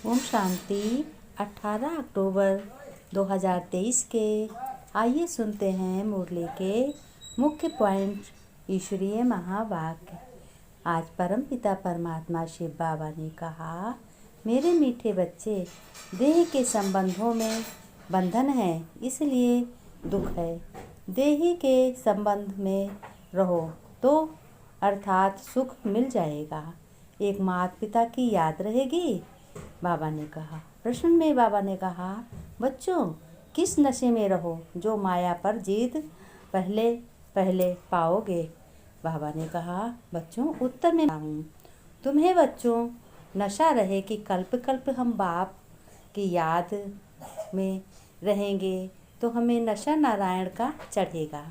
ओम शांति। 18 अक्टूबर 2023 के आइए सुनते हैं मुरली के मुख्य पॉइंट। ईश्वरीय महावाक्य। आज परमपिता परमात्मा शिव बाबा ने कहा, मेरे मीठे बच्चे, देह के संबंधों में बंधन है, इसलिए दुख है। देही के संबंध में रहो तो अर्थात सुख मिल जाएगा। एक माता पिता की याद रहेगी। बाबा ने कहा, प्रश्न में बाबा ने कहा, बच्चों किस नशे में रहो जो माया पर जीत पहले पहले पाओगे। बाबा ने कहा, बच्चों उत्तर में हूँ। तुम्हें बच्चों नशा रहे कि कल्प कल्प हम बाप की याद में रहेंगे तो हमें नशा नारायण का चढ़ेगा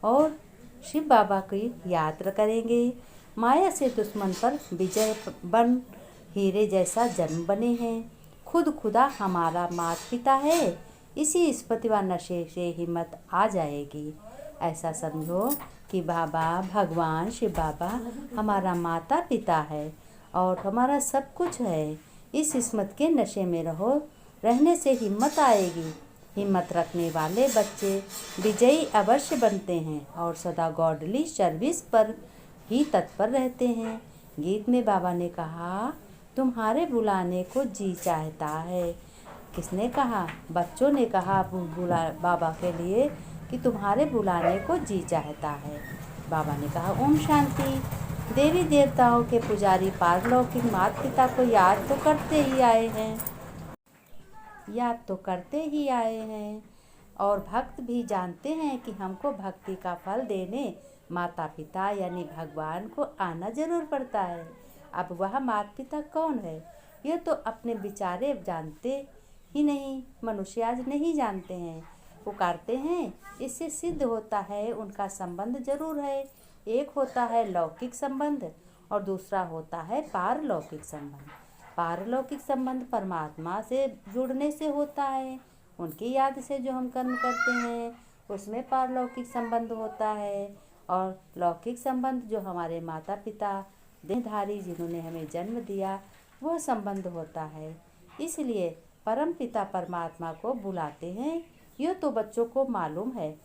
और शिव बाबा की याद करेंगे। माया से दुश्मन पर विजय बन हीरे जैसा जन्म बने हैं। खुद खुदा हमारा माता पिता है। इसी स्फूर्ति व नशे से हिम्मत आ जाएगी। ऐसा समझो कि बाबा भगवान शिव बाबा हमारा माता पिता है और हमारा सब कुछ है। इस स्मृति के नशे में रहने से हिम्मत आएगी। हिम्मत रखने वाले बच्चे विजयी अवश्य बनते हैं और सदा गॉडली सर्विस पर ही तत्पर रहते हैं। गीत में बाबा ने कहा, तुम्हारे बुलाने को जी चाहता है। किसने कहा? बच्चों ने कहा बाबा के लिए कि तुम्हारे बुलाने को जी चाहता है। बाबा ने कहा, ओम शांति। देवी देवताओं के पुजारी पारलौकिक माता पिता को याद तो करते ही आए हैं और भक्त भी जानते हैं कि हमको भक्ति का फल देने माता पिता यानी भगवान को आना जरूर पड़ता है। अब वह माता पिता कौन है, यह तो अपने विचारे जानते ही नहीं। मनुष्य आज नहीं जानते हैं, पुकारते हैं। इससे सिद्ध होता है उनका संबंध जरूर है। एक होता है लौकिक संबंध और दूसरा होता है पारलौकिक संबंध। पारलौकिक संबंध परमात्मा से जुड़ने से होता है। उनकी याद से जो हम कर्म करते हैं उसमें पारलौकिक संबंध होता है। और लौकिक संबंध जो हमारे माता पिता देहधारी जिन्होंने हमें जन्म दिया वह संबंध होता है। इसलिए परम पिता परमात्मा को बुलाते हैं। यह तो बच्चों को मालूम है।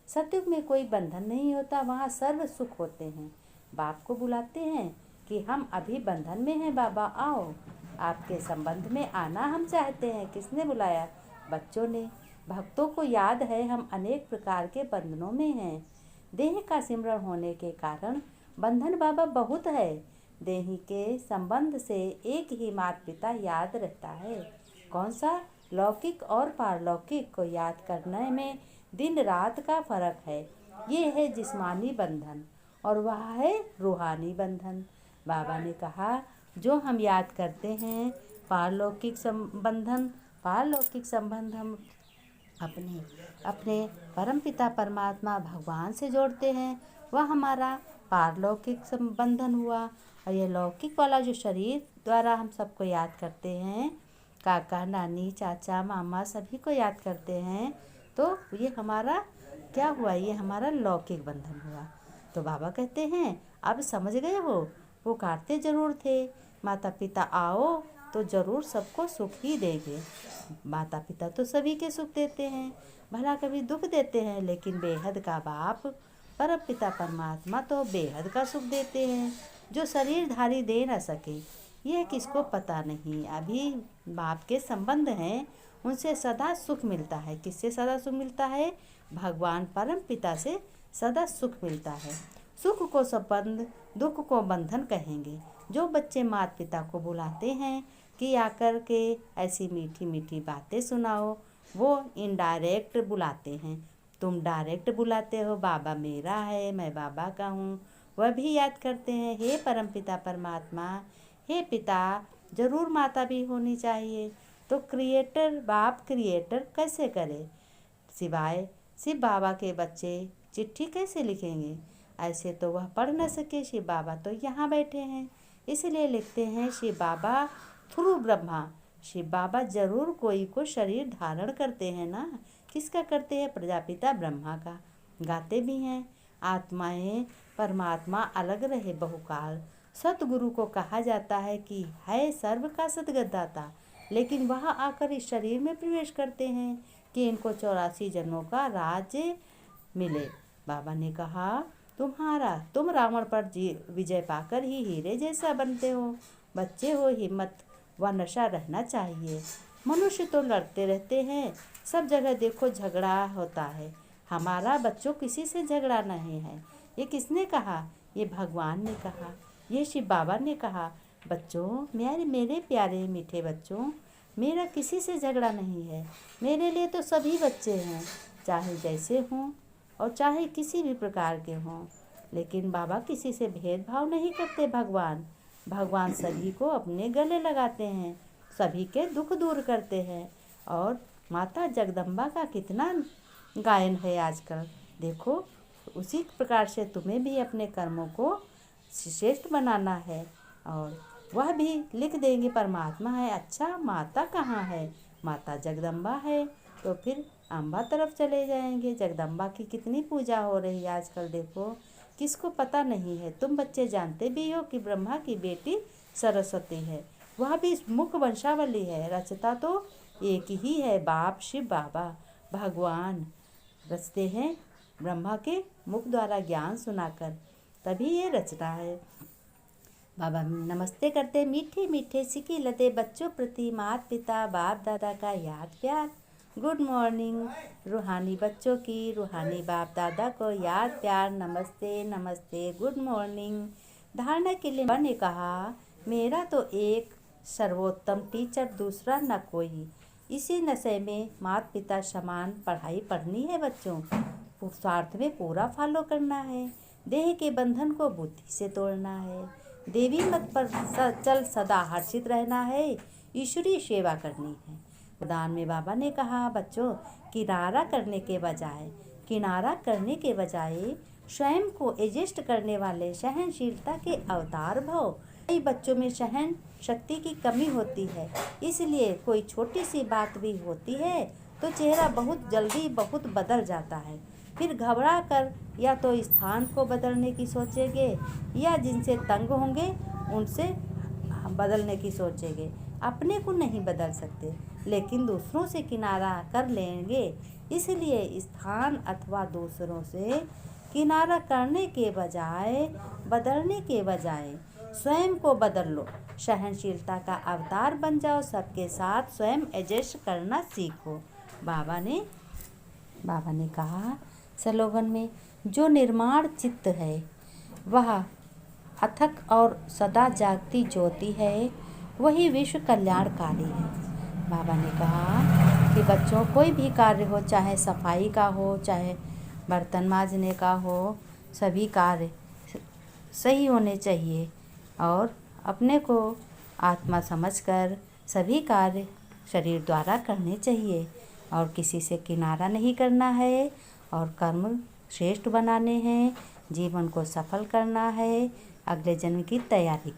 सतयुग में कोई बंधन नहीं होता, वहाँ सर्व सुख होते हैं। बाप को बुलाते हैं कि हम अभी बंधन में हैं, बाबा आओ, आपके संबंध में आना हम चाहते हैं। किसने बुलाया? बच्चों ने। भक्तों को याद है हम अनेक प्रकार के बंधनों में हैं। देह का सिमरण होने के कारण बंधन बाबा बहुत है। देही के संबंध से एक ही माता पिता याद रहता है। कौन सा? लौकिक और पारलौकिक को याद करने में दिन रात का फर्क है। ये है जिस्मानी बंधन और वह है रूहानी बंधन। बाबा ने कहा, जो हम याद करते हैं पारलौकिक संबंध हम अपने परमपिता परमात्मा भगवान से जोड़ते हैं, वह हमारा पारलौकिक संबंधन हुआ। और ये लौकिक वाला जो शरीर द्वारा हम सबको याद करते हैं, काका नानी चाचा मामा सभी को याद करते हैं, तो ये हमारा क्या हुआ? ये हमारा लौकिक बंधन हुआ। तो बाबा कहते हैं, अब समझ गए हो? पुकारते जरूर थे, माता पिता आओ तो जरूर सबको सुख ही देंगे। माता पिता तो सभी के सुख देते हैं, भला कभी दुख देते हैं, लेकिन बेहद का बाप परम पिता परमात्मा तो बेहद का सुख देते हैं जो शरीरधारी दे न सके। यह किसको पता नहीं। अभी बाप के संबंध हैं, उनसे सदा सुख मिलता है। किससे सदा सुख मिलता है? भगवान परम पिता से सदा सुख मिलता है। सुख को संबंध, दुख को बंधन कहेंगे। जो बच्चे माता पिता को बुलाते हैं कि आकर के ऐसी मीठी मीठी बातें सुनाओ, वो इनडायरेक्ट बुलाते हैं। तुम डायरेक्ट बुलाते हो, बाबा मेरा है, मैं बाबा का हूँ। वह भी याद करते हैं, हे परमपिता परमात्मा, हे पिता। जरूर माता भी होनी चाहिए। तो क्रिएटर बाप क्रिएटर कैसे करे? सिवाय शिव बाबा के बच्चे चिट्ठी कैसे लिखेंगे? ऐसे तो वह पढ़ न सके। शिव बाबा तो यहाँ बैठे हैं, इसलिए लिखते हैं शिव बाबा थ्रू ब्रह्मा। शिव बाबा जरूर कोई को शरीर धारण करते हैं ना। किसका करते हैं? प्रजापिता ब्रह्मा का। गाते भी हैं, आत्माएं परमात्मा अलग रहे बहुकाल। सतगुरु को कहा जाता है कि है सर्व का सदगतदाता। लेकिन वह आकर इस शरीर में प्रवेश करते हैं कि इनको 84 जन्मों का राज्य मिले। बाबा ने कहा, तुम रावण पर विजय पाकर ही हीरे जैसा बनते हो। बच्चे हो, हिम्मत व नशा रहना चाहिए। मनुष्य तो लड़ते रहते हैं, सब जगह देखो झगड़ा होता है। हमारा बच्चों किसी से झगड़ा नहीं है। ये किसने कहा? ये भगवान ने कहा, ये शिव बाबा ने कहा। बच्चों, मेरे प्यारे मीठे बच्चों, मेरा किसी से झगड़ा नहीं है। मेरे लिए तो सभी बच्चे हैं, चाहे जैसे हों और चाहे किसी भी प्रकार के हों। लेकिन बाबा किसी से भेदभाव नहीं करते। भगवान सभी को अपने गले लगाते हैं, सभी के दुख दूर करते हैं। और माता जगदम्बा का कितना गायन है आजकल। देखो, उसी प्रकार से तुम्हें भी अपने कर्मों को श्रेष्ठ बनाना है। और वह भी लिख देंगे, परमात्मा है। अच्छा, माता कहाँ है? माता जगदम्बा है। तो फिर अम्बा तरफ चले जाएंगे। जगदम्बा की कितनी पूजा हो रही है आजकल। देखो, किसको पता नहीं है। तुम बच्चे जानते भी हो कि ब्रह्मा की बेटी सरस्वती है, वह भी मुख वंशावली है। रचता तो एक ही है, बाप शिव बाबा भगवान रचते हैं ब्रह्मा के मुख द्वारा ज्ञान सुनाकर, तभी ये रचना है। बाबा नमस्ते करते, मीठे मीठे सिकी लते बच्चों प्रति माता पिता बाप दादा का याद प्यार। गुड मॉर्निंग रूहानी बच्चों की, रूहानी बाप दादा को याद प्यार। नमस्ते नमस्ते, गुड मॉर्निंग। धारणा के लिए ने कहा, मेरा तो एक सर्वोत्तम टीचर दूसरा न कोई। इसी नशे में माता पिता समान पढ़ाई पढ़नी है बच्चों। पुरुषार्थ में पूरा फॉलो करना है। देह के बंधन को बुद्धि से तोड़ना है। देवी मत पर चल सदा हर्षित रहना है। ईश्वरीय सेवा करनी है। वरदान में बाबा ने कहा, बच्चों, किनारा करने के बजाय स्वयं को एडजस्ट करने वाले सहनशीलता के अवतार भव। कई बच्चों में सहन शक्ति की कमी होती है, इसलिए कोई छोटी सी बात भी होती है तो चेहरा बहुत जल्दी बहुत बदल जाता है। फिर घबरा कर या तो स्थान को बदलने की सोचेंगे या जिनसे तंग होंगे उनसे बदलने की सोचेंगे। अपने को नहीं बदल सकते, लेकिन दूसरों से किनारा कर लेंगे। इसलिए स्थान अथवा दूसरों से किनारा करने के बजाय बदलने के बजाय स्वयं को बदल लो। सहनशीलता का अवतार बन जाओ। सबके साथ स्वयं एडजस्ट करना सीखो। बाबा ने कहा स्लोगन में, जो निर्माण चित्त है वह अथक और सदा जागती ज्योति है, वही विश्व कल्याणकारी है। बाबा ने कहा कि बच्चों, कोई भी कार्य हो, चाहे सफाई का हो, चाहे बर्तन मांजने का हो, सभी कार्य सही होने चाहिए और अपने को आत्मा समझकर सभी कार्य शरीर द्वारा करने चाहिए और किसी से किनारा नहीं करना है और कर्म श्रेष्ठ बनाने हैं। जीवन को सफल करना है, अगले जन्म की तैयारी